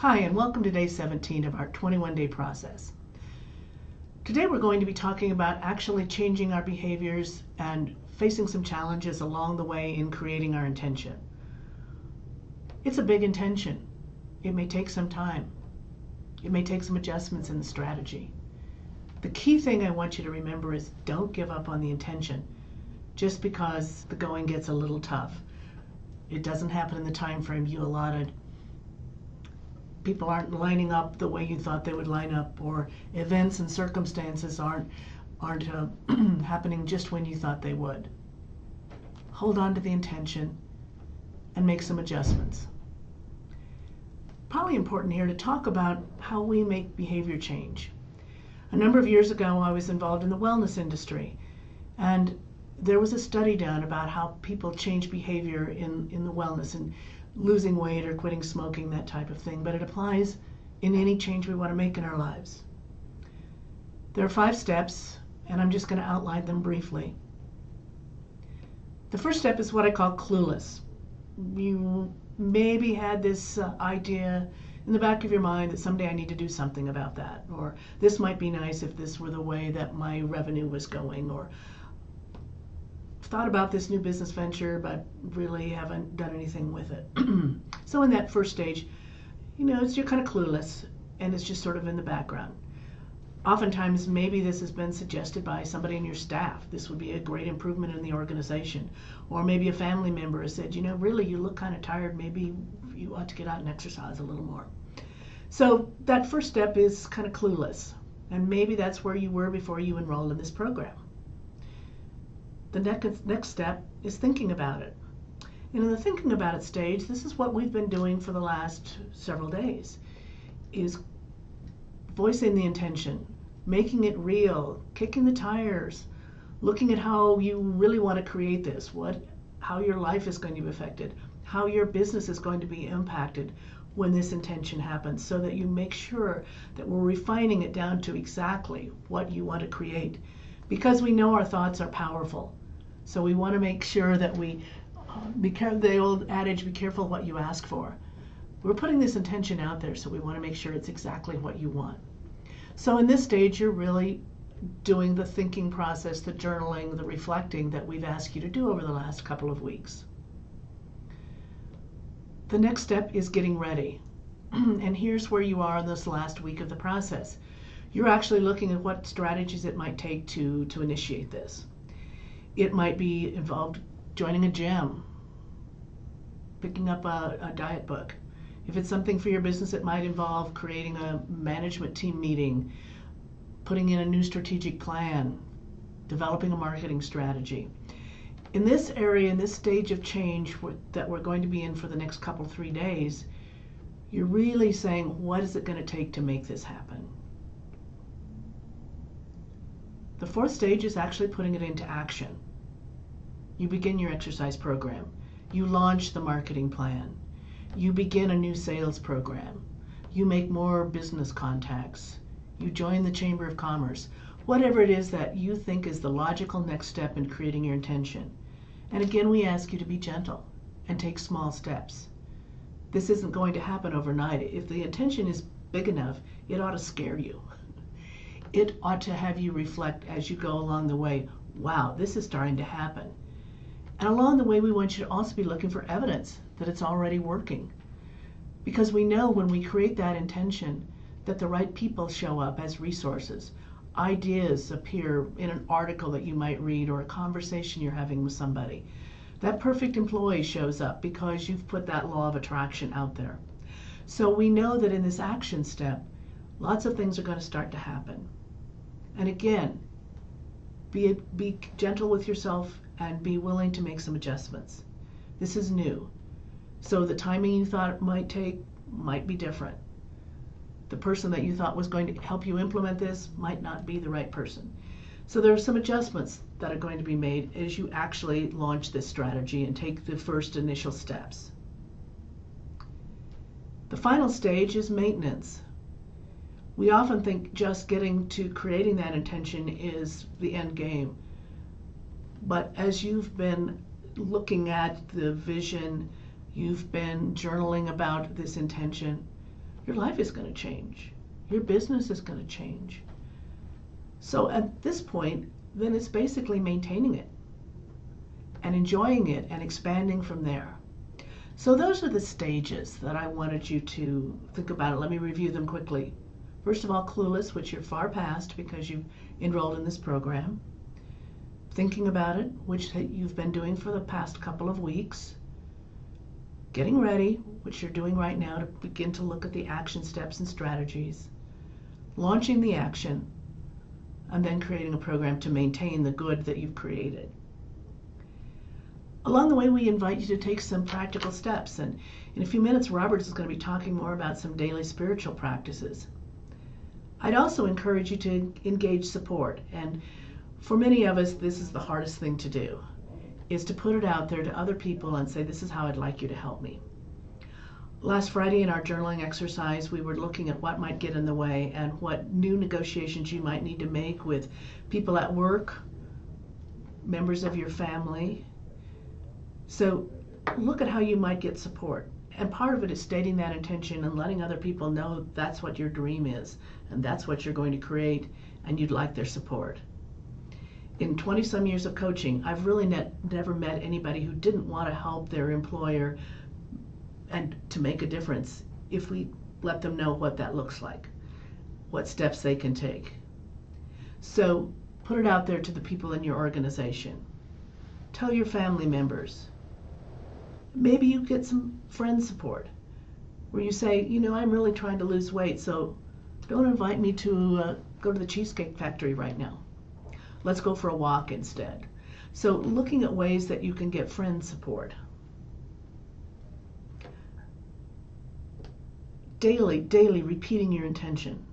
Hi, and welcome to day 17 of our 21-day process. Today we're going to be talking about actually changing our behaviors and facing some challenges along the way in creating our intention. It's a big intention. It may take some time. It may take some adjustments in the strategy. The key thing I want you to remember is don't give up on the intention just because the going gets a little tough. It doesn't happen in the time frame you allotted. People aren't lining up the way you thought they would line up, or events and circumstances aren't happening just when you thought they would. Hold on to the intention and make some adjustments. Probably important here to talk about how we make behavior change. A number of years ago, I was involved in the wellness industry, and there was a study done about how people change behavior in the wellness and losing weight or quitting smoking, that type of thing, but it applies in any change we want to make in our lives. There are 5 steps, and I'm just going to outline them briefly. The first step is what I call clueless. You maybe had this idea in the back of your mind that someday I need to do something about that, or this might be nice if this were the way that my revenue was going, or thought about this new business venture but really haven't done anything with it. So in that first stage, you're kind of clueless and it's just sort of in the background. Oftentimes maybe this has been suggested by somebody in your staff. This would be a great improvement in the organization. Or maybe a family member has said, really you look kind of tired, maybe you ought to get out and exercise a little more. So that first step is kind of clueless, and maybe that's where you were before you enrolled in this program. The next step is thinking about it. And in the thinking about it stage, this is what we've been doing for the last several days, is voicing the intention, making it real, kicking the tires, looking at how you really want to create this, how your life is going to be affected, how your business is going to be impacted when this intention happens, so that you make sure that we're refining it down to exactly what you want to create. Because we know our thoughts are powerful. So we want to make sure that we, the old adage, be careful what you ask for. We're putting this intention out there, so we want to make sure it's exactly what you want. So in this stage, you're really doing the thinking process, the journaling, the reflecting that we've asked you to do over the last couple of weeks. The next step is getting ready. And here's where you are in this last week of the process. You're actually looking at what strategies it might take to initiate this. It might be involved joining a gym, picking up a diet book. If it's something for your business, it might involve creating a management team meeting, putting in a new strategic plan, developing a marketing strategy. In this area, in this stage of change that we're going to be in for the next 3 days, you're really saying, what is it going to take to make this happen? The 4th stage is actually putting it into action. You begin your exercise program. You launch the marketing plan. You begin a new sales program. You make more business contacts. You join the Chamber of Commerce. Whatever it is that you think is the logical next step in creating your intention. And again, we ask you to be gentle and take small steps. This isn't going to happen overnight. If the intention is big enough, it ought to scare you. It ought to have you reflect as you go along the way, wow, this is starting to happen. And along the way, we want you to also be looking for evidence that it's already working. Because we know when we create that intention that the right people show up as resources. Ideas appear in an article that you might read or a conversation you're having with somebody. That perfect employee shows up because you've put that law of attraction out there. So we know that in this action step, lots of things are going to start to happen. And again, be gentle with yourself and be willing to make some adjustments. This is new. So the timing you thought it might take might be different. The person that you thought was going to help you implement this might not be the right person. So there are some adjustments that are going to be made as you actually launch this strategy and take the first initial steps. The final stage is maintenance. We often think just getting to creating that intention is the end game. But as you've been looking at the vision, you've been journaling about this intention, your life is going to change. Your business is going to change. So at this point, then it's basically maintaining it and enjoying it and expanding from there. So those are the stages that I wanted you to think about. Let me review them quickly. First of all, clueless, which you're far past because you've enrolled in this program. Thinking about it, which you've been doing for the past couple of weeks. Getting ready, which you're doing right now to begin to look at the action steps and strategies. Launching the action, and then creating a program to maintain the good that you've created. Along the way, we invite you to take some practical steps, and in a few minutes, Robert is going to be talking more about some daily spiritual practices. I'd also encourage you to engage support, and for many of us, this is the hardest thing to do, is to put it out there to other people and say, this is how I'd like you to help me. Last Friday in our journaling exercise, we were looking at what might get in the way and what new negotiations you might need to make with people at work, members of your family. So look at how you might get support. And part of it is stating that intention and letting other people know that's what your dream is and that's what you're going to create and you'd like their support. In 20-some years of coaching, I've really never met anybody who didn't want to help their employer and to make a difference if we let them know what that looks like, what steps they can take. So put it out there to the people in your organization. Tell your family members. Maybe you get some friend support where you say, you know, I'm really trying to lose weight, so don't invite me to go to the Cheesecake Factory right now. Let's go for a walk instead. So looking at ways that you can get friend support. Daily repeating your intention.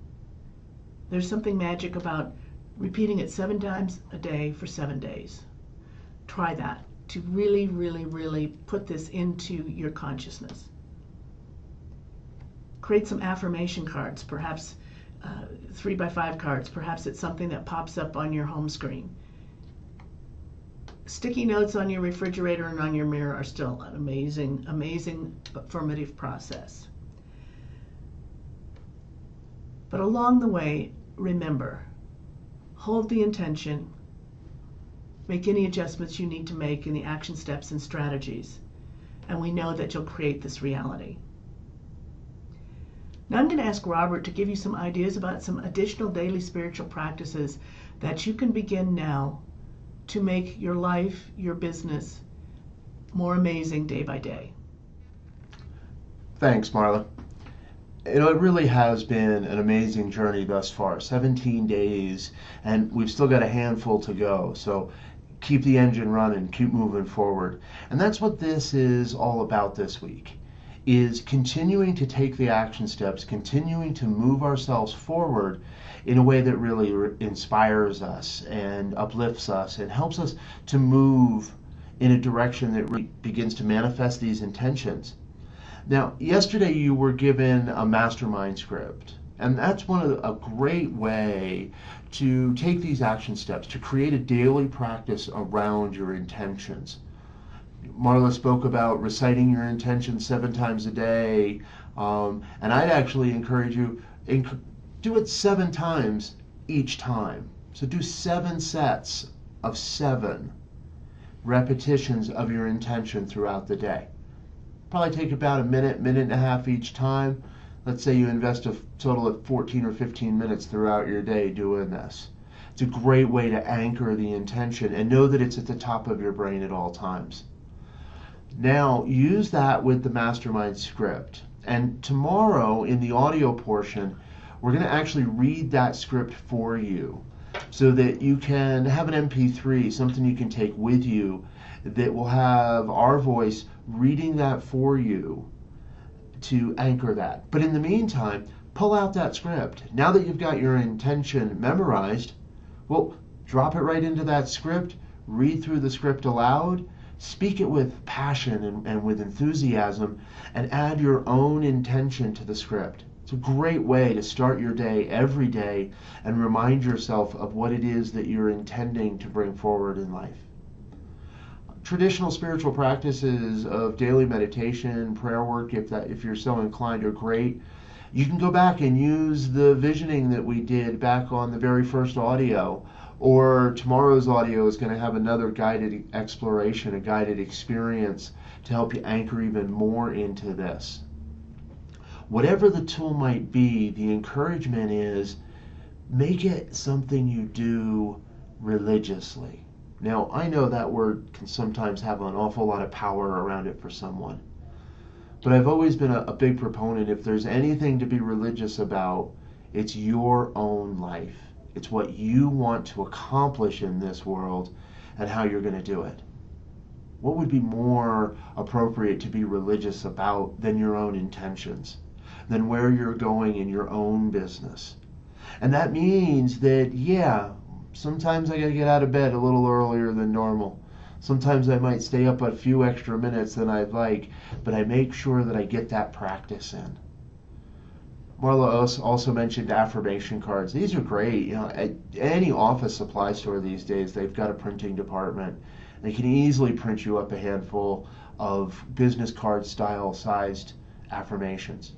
There's something magic about repeating it 7 times a day for 7 days. Try that to really put this into your consciousness. Create some affirmation cards, perhaps 3x5 cards. Perhaps it's something that pops up on your home screen. Sticky notes on your refrigerator and on your mirror are still an amazing formative process. But along the way, remember, hold the intention, make any adjustments you need to make in the action steps and strategies, and we know that you'll create this reality. Now I'm going to ask Robert to give you some ideas about some additional daily spiritual practices that you can begin now to make your life, your business, more amazing day by day. Thanks, Marla. You know, it really has been an amazing journey thus far. 17 days, and we've still got a handful to go. So keep the engine running, keep moving forward. And that's what this is all about this week, is continuing to take the action steps, continuing to move ourselves forward in a way that really inspires us and uplifts us and helps us to move in a direction that really begins to manifest these intentions. Now, yesterday you were given a mastermind script, and that's a great way to take these action steps, to create a daily practice around your intentions. Marla spoke about reciting your intentions 7 times a day, and I'd actually encourage you, do it 7 times each time. So do 7 sets of 7 repetitions of your intention throughout the day. Probably take about a minute and a half each time. Let's say you invest a total of 14 or 15 minutes throughout your day doing this. It's a great way to anchor the intention and know that it's at the top of your brain at all times. Now use that with the mastermind script. And tomorrow in the audio portion, we're going to actually read that script for you so that you can have an MP3, something you can take with you that will have our voice reading that for you to anchor that. But in the meantime, pull out that script. Now that you've got your intention memorized, well, drop it right into that script, read through the script aloud, speak it with passion and with enthusiasm, and add your own intention to the script. It's a great way to start your day every day and remind yourself of what it is that you're intending to bring forward in life. Traditional spiritual practices of daily meditation, prayer work, if you're so inclined, are great. You can go back and use the visioning that we did back on the very first audio, or tomorrow's audio is going to have another guided exploration, a guided experience to help you anchor even more into this. Whatever the tool might be, the encouragement is make it something you do religiously. Now, I know that word can sometimes have an awful lot of power around it for someone. But I've always been a big proponent, if there's anything to be religious about, it's your own life. It's what you want to accomplish in this world and how you're going to do it. What would be more appropriate to be religious about than your own intentions, than where you're going in your own business? And that means that, yeah, sometimes I got to get out of bed a little earlier than normal. Sometimes I might stay up a few extra minutes than I'd like, but I make sure that I get that practice in. Marla also mentioned affirmation cards. These are great. You know, at any office supply store these days, they've got a printing department. They can easily print you up a handful of business card style sized affirmations.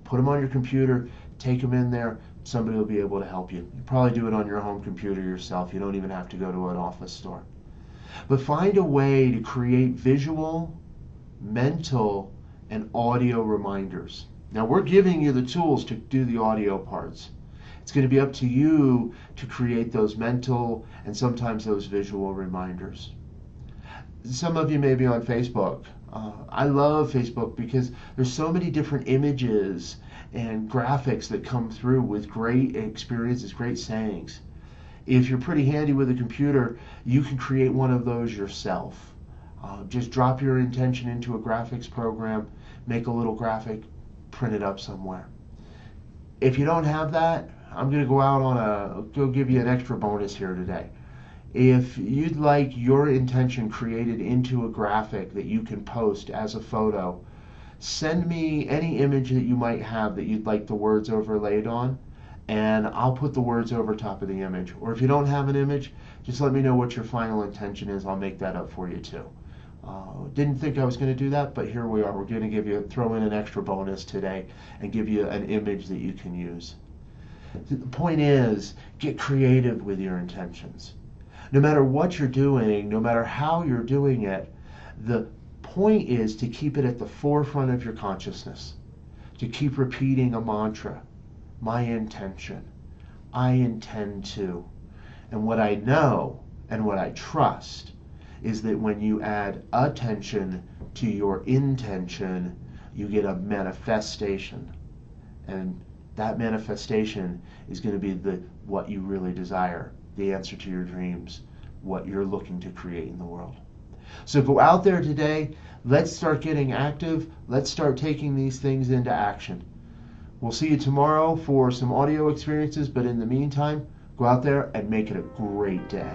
Put them on your computer, take them in there. Somebody will be able to help you. You probably do it on your home computer yourself. You don't even have to go to an office store. But find a way to create visual, mental, and audio reminders. Now, we're giving you the tools to do the audio parts. It's going to be up to you to create those mental and sometimes those visual reminders. Some of you may be on Facebook. I love Facebook because there's so many different images and graphics that come through with great experiences, great sayings. If you're pretty handy with a computer, you can create one of those yourself. Just drop your intention into a graphics program, make a little graphic, print it up somewhere. If you don't have that, I'm going to go give you an extra bonus here today. If you'd like your intention created into a graphic that you can post as a photo, send me any image that you might have that you'd like the words overlaid on, and I'll put the words over top of the image. Or if you don't have an image, just let me know what your final intention is. I'll make that up for you too. Didn't think I was going to do that, but here we are. We're going to throw in an extra bonus today and give you an image that you can use. The point is, get creative with your intentions. No matter what you're doing, no matter how you're doing it, the point is to keep it at the forefront of your consciousness, to keep repeating a mantra. My intention. I intend to. And what I know and what I trust is that when you add attention to your intention, you get a manifestation. And that manifestation is going to be what you really desire, the answer to your dreams, what you're looking to create in the world. So go out there today. Let's start getting active. Let's start taking these things into action. We'll see you tomorrow for some audio experiences, but in the meantime, go out there and make it a great day.